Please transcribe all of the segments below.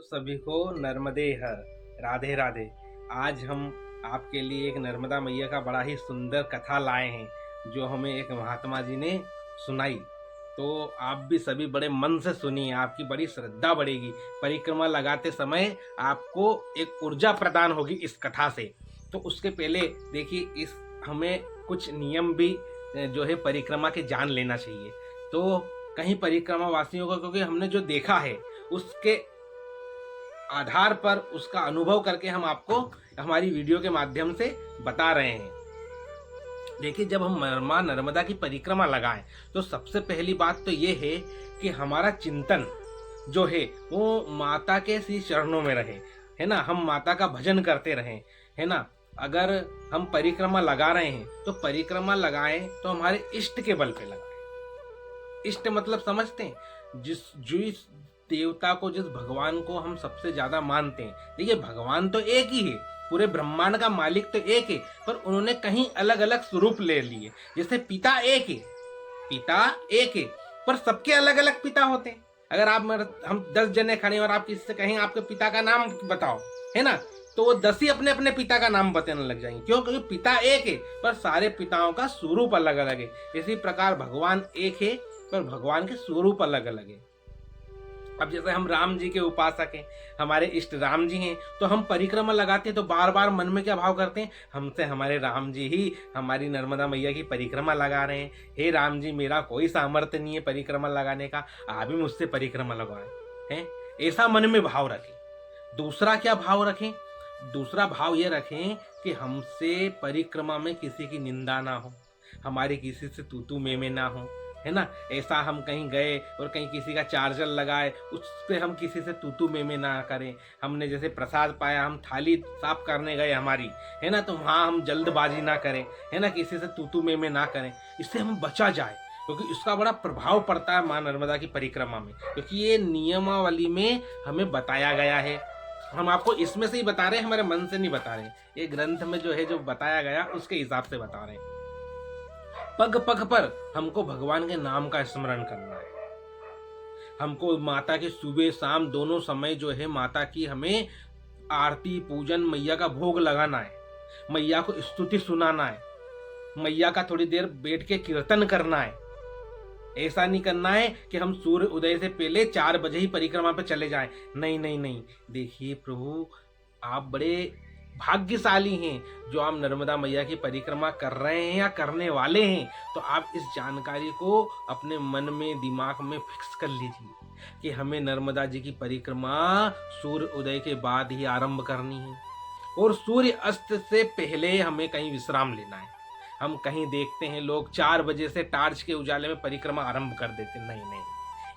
सभी को नर्मदे हर राधे राधे। आज हम आपके लिए एक नर्मदा मैया का बड़ा ही सुंदर कथा लाए हैं जो हमें एक महात्मा जी ने सुनाई। तो आप भी सभी बड़े मन से सुनिए, आपकी बड़ी श्रद्धा बढ़ेगी। परिक्रमा लगाते समय आपको एक ऊर्जा प्रदान होगी इस कथा से। तो उसके पहले देखिए, इस हमें कुछ नियम भी जो है परिक्रमा के जान लेना चाहिए। तो कहीं परिक्रमा वासियों को, क्योंकि हमने जो देखा है उसके आधार पर उसका अनुभव करके हम आपको हमारी वीडियो के माध्यम से बता रहे हैं। देखिए, जब हम मां नर्मदा की परिक्रमा लगाएं तो सबसे पहली बात तो ये है कि हमारा चिंतन जो है वो माता के श्री चरणों में रहे, है ना। हम माता का भजन करते रहें, है ना। अगर हम परिक्रमा लगा रहे हैं तो परिक्रमा लगाएं तो हमारे इष्ट के बल पे लगाएं। इष्ट मतलब समझते हैं, जिस देवता को, जिस भगवान को हम सबसे ज्यादा मानते हैं। देखिए, भगवान तो एक ही है, पूरे ब्रह्मांड का मालिक तो एक है, पर उन्होंने कहीं अलग अलग स्वरूप ले लिए। जैसे पिता एक है, पिता एक है, पर सबके अलग अलग पिता होते हैं। अगर हम 10 जने खड़े और आप किसी से कहें आपके पिता का नाम बताओ, है ना, तो वो 10 ही अपने अपने पिता का नाम बताने लग जाएंगे। क्यों? क्योंकि पिता एक है, पर सारे पिताओं का स्वरूप अलग अलग है। इसी प्रकार भगवान एक है, पर भगवान के स्वरूप अलग अलग है। अब जैसे हम राम जी के उपासक हैं, हमारे इष्ट राम जी हैं, तो हम परिक्रमा लगाते हैं तो बार बार मन में क्या भाव करते हैं, हमसे हमारे राम जी ही हमारी नर्मदा मैया की परिक्रमा लगा रहे हैं। हे राम जी, मेरा कोई सामर्थ्य नहीं है परिक्रमा लगाने का, आप भी मुझसे परिक्रमा लगवाएं, हैं। ऐसा मन में भाव रखें। दूसरा क्या भाव रखें? दूसरा भाव ये रखें कि हमसे परिक्रमा में किसी की निंदा ना हो, हमारी किसी से तू तू मैं ना हो, है ना। ऐसा हम कहीं गए और कहीं किसी का चार्जर लगाए, उस पर हम किसी से तू तू मैं ना करें। हमने जैसे प्रसाद पाया, हम थाली साफ करने गए हमारी, है ना, तो वहाँ हम जल्दबाजी ना करें, है ना, किसी से तू तू मैं ना करें। इससे हम बचा जाए, क्योंकि इसका बड़ा प्रभाव पड़ता है माँ नर्मदा की परिक्रमा में, क्योंकि ये नियमावली में हमें बताया गया है। हम आपको इसमें से ही बता रहे हैं, हमारे मन से नहीं बता रहे हैं। ये ग्रंथ में जो है, जो बताया गया उसके हिसाब से बता रहे हैं। पग पग पर हमको भगवान के नाम का स्मरण करना है। हमको माता के सुबह शाम दोनों समय जो है माता की हमें आरती पूजन, मैया का भोग लगाना है, मैया को स्तुति सुनाना है, मैया का थोड़ी देर बैठ के कीर्तन करना है। ऐसा नहीं करना है कि हम सूर्य उदय से पहले 4 बजे ही परिक्रमा पे चले जाएं। नहीं नहीं नहीं, देखिए प्रभु, आप बड़े भाग्यशाली हैं जो आप नर्मदा मैया की परिक्रमा कर रहे हैं या करने वाले हैं। तो आप इस जानकारी को अपने मन में, दिमाग में फिक्स कर लीजिए कि हमें नर्मदा जी की परिक्रमा सूर्य उदय के बाद ही आरंभ करनी है, और सूर्य अस्त से पहले हमें कहीं विश्राम लेना है। हम कहीं देखते हैं लोग 4 बजे से टार्च के उजाले में परिक्रमा आरंभ कर देते। नहीं नहीं,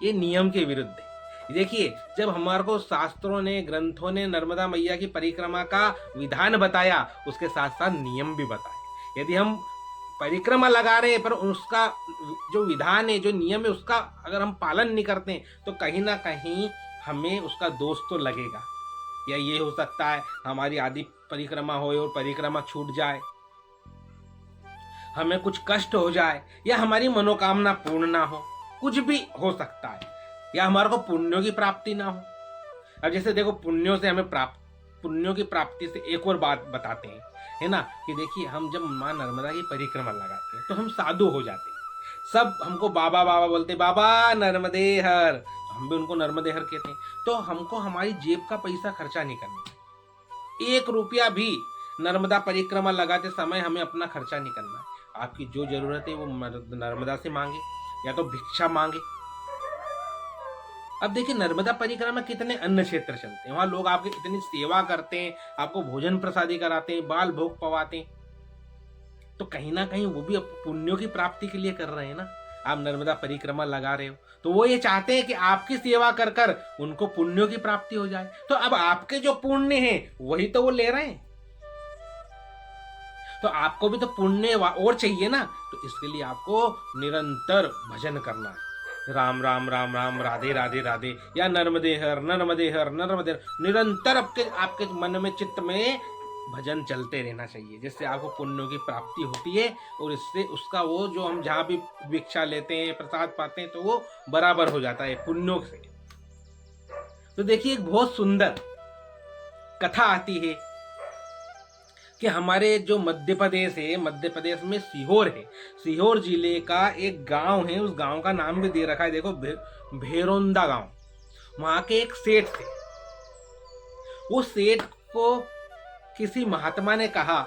ये नियम के विरुद्ध है। देखिए, जब हमारे को शास्त्रों ने, ग्रंथों ने नर्मदा मैया की परिक्रमा का विधान बताया, उसके साथ साथ नियम भी बताए। यदि हम परिक्रमा लगा रहे हैं पर उसका जो विधान है, जो नियम है, उसका अगर हम पालन नहीं करते तो कहीं ना कहीं हमें उसका दोष तो लगेगा। या ये हो सकता है हमारी आदि परिक्रमा हो और परिक्रमा छूट जाए, हमें कुछ कष्ट हो जाए, या हमारी मनोकामना पूर्ण ना हो, कुछ भी हो सकता है, या हमारे को पुण्यों की प्राप्ति ना हो। अब जैसे देखो, पुण्यों की प्राप्ति से एक और बात बताते हैं, है ना, कि देखिए, हम जब माँ नर्मदा की परिक्रमा लगाते हैं तो हम साधु हो जाते हैं। सब हमको बाबा बाबा बोलते, बाबा नर्मदे हर, तो हम भी उनको नर्मदे हर कहते हैं। तो हमको हमारी जेब का पैसा खर्चा नहीं करना, 1 रुपया भी नर्मदा परिक्रमा लगाते समय हमें अपना खर्चा नहीं करना है। आपकी जो जरूरत है वो नर्मदा से मांगे, या तो भिक्षा मांगे। अब देखिए, नर्मदा परिक्रमा में कितने अन्न क्षेत्र चलते हैं, वहां लोग आपकी इतनी सेवा करते हैं, आपको भोजन प्रसादी कराते हैं, बाल भोग पवाते हैं। तो कहीं ना कहीं वो भी पुण्यों की प्राप्ति के लिए कर रहे हैं ना। आप नर्मदा परिक्रमा लगा रहे हो तो वो ये चाहते हैं कि आपकी सेवा कर कर उनको पुण्यों की प्राप्ति हो जाए। तो अब आपके जो पुण्य है वही तो वो ले रहे हैं, तो आपको भी तो पुण्य और चाहिए ना। तो इसके लिए आपको निरंतर भजन करना है, राम राम राम राम, राधे राधे राधे, या नर्मदे हर नर्मदे हर नर्मदे हर। निरंतर आपके मन में, चित्त में भजन चलते रहना चाहिए, जिससे आपको पुण्यों की प्राप्ति होती है, और इससे उसका वो जो हम जहाँ भी भिक्षा लेते हैं, प्रसाद पाते हैं, तो वो बराबर हो जाता है पुण्यों से। तो देखिए एक बहुत सुंदर कथा आती है कि हमारे जो मध्य प्रदेश है, मध्य प्रदेश में सीहोर है, सीहोर जिले का एक गांव है, उस गांव का नाम भी दे रखा है, देखो भेरोंदा गांव। वहां के एक सेठ थे। वो सेठ को किसी महात्मा ने कहा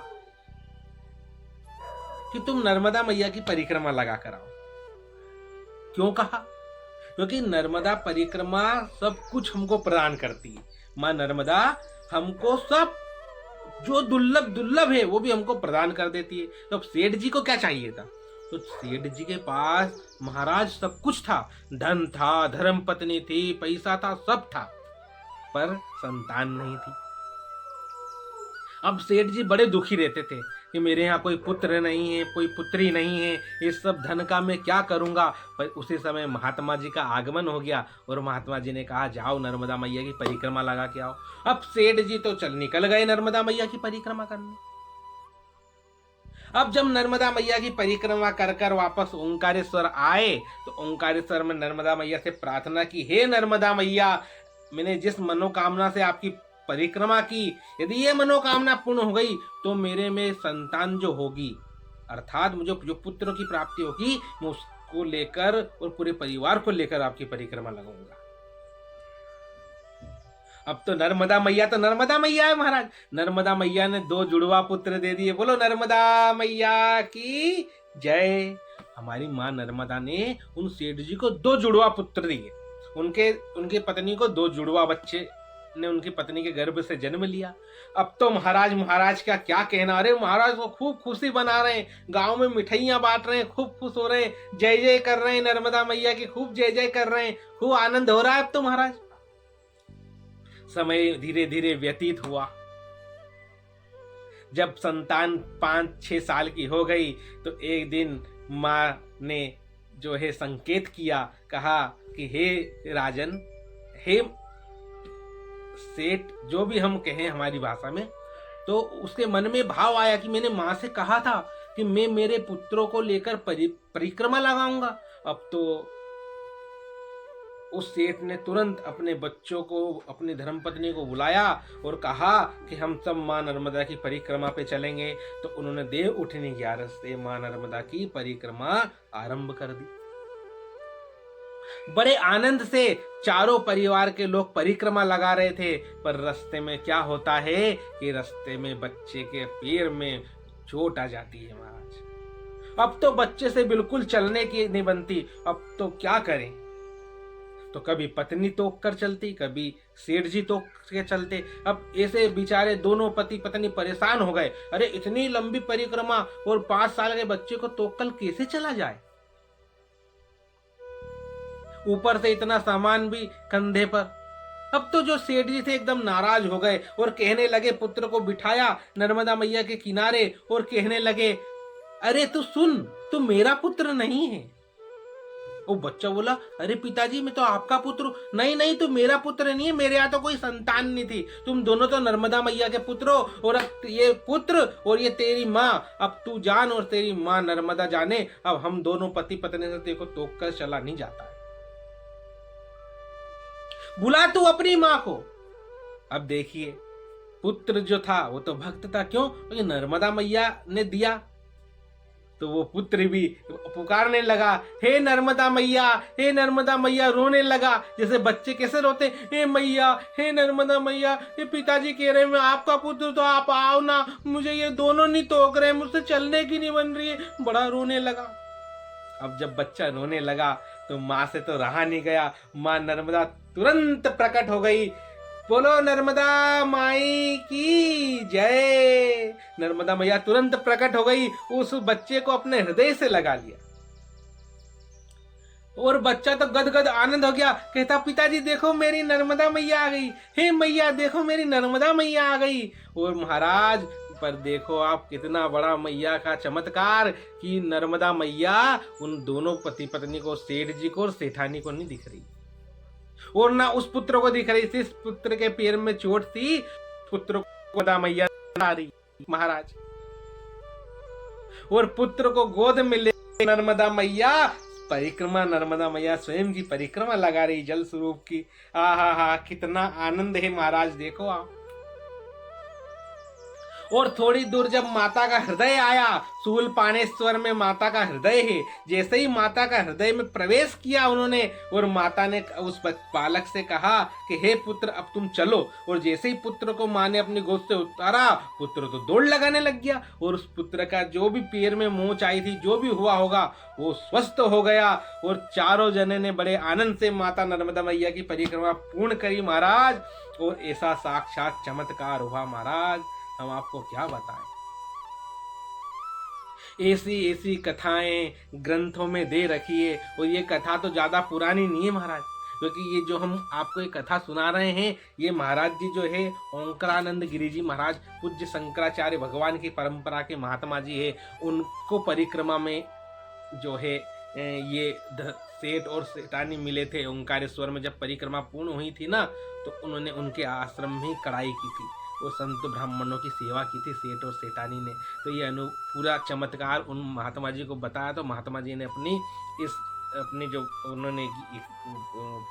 कि तुम नर्मदा मैया की परिक्रमा लगा कर आओ। क्यों कहा? क्योंकि नर्मदा परिक्रमा सब कुछ हमको प्रदान करती है। माँ नर्मदा हमको सब जो दुर्लभ दुर्लभ है वो भी हमको प्रदान कर देती है। तो अब सेठ जी को क्या चाहिए था? तो सेठ जी के पास महाराज सब कुछ था, धन था, धर्म पत्नी थी, पैसा था, सब था, पर संतान नहीं थी। अब सेठ जी बड़े दुखी रहते थे कि मेरे यहाँ कोई पुत्र नहीं है, कोई पुत्री नहीं है, इस सब धन का मैं क्या करूंगा। पर उसी समय महात्मा जी का आगमन हो गया और महात्मा जी ने कहा जाओ नर्मदा मैया की परिक्रमा लगा के आओ। अब सेठ जी तो निकल गए नर्मदा मैया की परिक्रमा करने। अब जब नर्मदा मैया की परिक्रमा कर कर वापस ओंकारेश्वर आए तो ओंकारेश्वर में नर्मदा मैया से प्रार्थना की, हे नर्मदा मैया, मैंने जिस मनोकामना से आपकी परिक्रमा की, यदि ये मनोकामना पूर्ण हो गई तो मेरे में संतान जो होगी, अर्थात मुझे जो पुत्र की प्राप्ति होगी, मैं उसको लेकर और पूरे परिवार को लेकर आपकी परिक्रमा लगाऊंगा। अब तो नर्मदा मैया है महाराज। नर्मदा मैया ने 2 जुड़वा पुत्र दे दिए। बोलो नर्मदा मैया की जय। हमारी माँ नर्मदा ने उन सेठ जी को 2 जुड़वा पुत्र दिए। उनके पत्नी को 2 जुड़वा बच्चे ने उनकी पत्नी के गर्भ से जन्म लिया। अब तो महाराज का क्या कहना। अरे महाराज को खूब खुशी बना रहे हैं, गांव में मिठाइयां बांट रहे हैं, खूब खुश हो रहे हैं, जय जय कर रहे हैं, नर्मदा मैया की खूब जय जय कर रहे हैं, खूब आनंद हो रहा है अब तो महाराज। समय धीरे धीरे व्यतीत हुआ। जब संतान 5-6 साल की हो गई तो एक दिन माँ ने जो है संकेत किया, कहा कि हे राजन, हे सेठ, जो भी हम कहें हमारी भाषा में, तो उसके मन में भाव आया कि मैंने माँ से कहा था कि मैं मेरे पुत्रों को लेकर परिक्रमा लगाऊंगा। अब तो उस सेठ ने तुरंत अपने बच्चों को, अपनी धर्मपत्नी को बुलाया और कहा कि हम सब माँ नर्मदा की परिक्रमा पे चलेंगे। तो उन्होंने देव उठनी 11 से माँ नर्मदा की परिक्रमा आरंभ कर दी। बड़े आनंद से चारों परिवार के लोग परिक्रमा लगा रहे थे, पर रास्ते में क्या होता है कि रास्ते में बच्चे के पैर में चोट आ जाती है महाराज। अब तो बच्चे से बिल्कुल चलने की नहीं बनती। अब तो क्या करें? तो कभी पत्नी तोक कर चलती, कभी सेठ जी तोक के चलते। अब ऐसे बेचारे दोनों पति पत्नी परेशान हो गए। अरे इतनी लंबी परिक्रमा और 5 साल के बच्चे को तोक कर कैसे चला जाए? ऊपर से इतना सामान भी कंधे पर। अब तो जो सेठ जी थे एकदम नाराज हो गए और कहने लगे, पुत्र को बिठाया नर्मदा मैया के किनारे और कहने लगे, अरे तू सुन, तू मेरा पुत्र नहीं है। वो बच्चा बोला, अरे पिताजी मैं तो आपका पुत्र। नहीं, तू मेरा पुत्र नहीं है, मेरे यहाँ तो कोई संतान नहीं थी, तुम दोनों तो नर्मदा मैया के पुत्र हो, और अब ये पुत्र और ये तेरी माँ, अब तू जान और तेरी माँ नर्मदा जाने, अब हम दोनों पति पत्नी से देखो तोक कर चला नहीं जाता है। बुला तू अपनी माँ को। अब देखिए पुत्र जो था वो तो भक्त था। क्यों? क्योंकि नर्मदा मैया ने दिया। तो वो पुत्र भी पुकारने लगा, हे नर्मदा मैया, हे नर्मदा मैया, रोने लगा जैसे बच्चे कैसे रोते, हे मैया, हे नर्मदा मैया, ये पिताजी कह रहे मैं आपका पुत्र, तो आप आओ ना, मुझे ये दोनों नहीं टोक रहे, मुझसे चलने की नहीं बन रही है। बड़ा रोने लगा। अब जब बच्चा रोने लगा तो माँ से तो रहा नहीं गया। माँ नर्मदा तुरंत प्रकट हो गई। बोलो नर्मदा माई की जय। नर्मदा मैया तुरंत प्रकट हो गई, उस बच्चे को अपने हृदय से लगा लिया और बच्चा तो गदगद आनंद हो गया। कहता, पिताजी देखो मेरी नर्मदा मैया आ गई, हे मैया देखो मेरी नर्मदा मैया आ गई। और महाराज पर देखो आप कितना बड़ा मैया का चमत्कार कि नर्मदा मैया उन दोनों पति पत्नी को, सेठ जी को और सेठानी को नहीं दिख रही और ना उस पुत्र को दिख रही थी। इस पुत्र के पैर में चोट थी, पुत्र को नर्मदा मैया आ रही महाराज। और पुत्र को गोद में ले नर्मदा मैया परिक्रमा नर्मदा मैया स्वयं की परिक्रमा लगा रही जल स्वरूप की। हा हा, कितना आनंद है महाराज, देखो आप। और थोड़ी दूर जब माता का हृदय आया, शूलपाणेश्वर में माता का हृदय है, जैसे ही माता का हृदय में प्रवेश किया उन्होंने, और माता ने उस बालक से कहा कि हे पुत्र अब तुम चलो। और जैसे ही पुत्र को माँ ने अपनी गोद से उतारा, पुत्र तो दौड़ लगाने लग गया, और उस पुत्र का जो भी पैर में मोच आई थी, जो भी हुआ होगा वो स्वस्थ हो गया। और चारों जने ने बड़े आनंद से माता नर्मदा मैया की परिक्रमा पूर्ण करी महाराज। और ऐसा साक्षात चमत्कार हुआ महाराज, हम आपको क्या बताएं। ऐसी ऐसी कथाएं ग्रंथों में दे रखी है, और ये कथा तो ज्यादा पुरानी नहीं है महाराज, क्योंकि ये जो हम आपको एक कथा सुना रहे हैं, ये महाराज जी जो है ओंकारानंद गिरी जी महाराज, पूज्य शंकराचार्य भगवान की परंपरा के महात्मा जी है, उनको परिक्रमा में जो है ये सेठ और सेठानी मिले थे ओंकारेश्वर में। जब परिक्रमा पूर्ण हुई थी ना, तो उन्होंने उनके आश्रम में कड़ाई की थी, वो संत ब्राह्मणों की सेवा की थी सेठ और सेठानी ने। तो ये पूरा चमत्कार उन महात्मा जी को बताया, तो महात्मा जी ने अपनी जो उन्होंने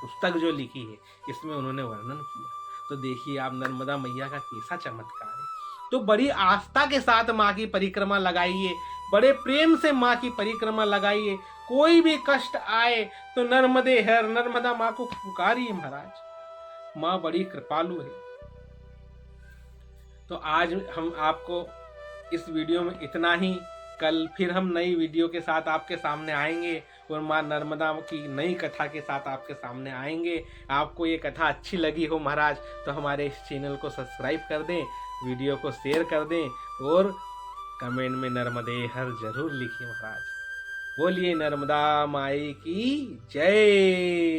पुस्तक जो लिखी है, इसमें उन्होंने वर्णन किया। तो देखिए आप नर्मदा मैया का कैसा चमत्कार है। तो बड़ी आस्था के साथ माँ की परिक्रमा लगाइए, बड़े प्रेम से माँ की परिक्रमा लगाइए। कोई भी कष्ट आए तो नर्मदे हर, नर्मदा माँ को पुकारिए महाराज, माँ बड़ी कृपालु है। तो आज हम आपको इस वीडियो में इतना ही। कल फिर हम नई वीडियो के साथ आपके सामने आएंगे, और माँ नर्मदा की नई कथा के साथ आपके सामने आएंगे। आपको ये कथा अच्छी लगी हो महाराज, तो हमारे इस चैनल को सब्सक्राइब कर दें, वीडियो को शेयर कर दें, और कमेंट में नर्मदे हर जरूर लिखिए महाराज। बोलिए नर्मदा माई की जय।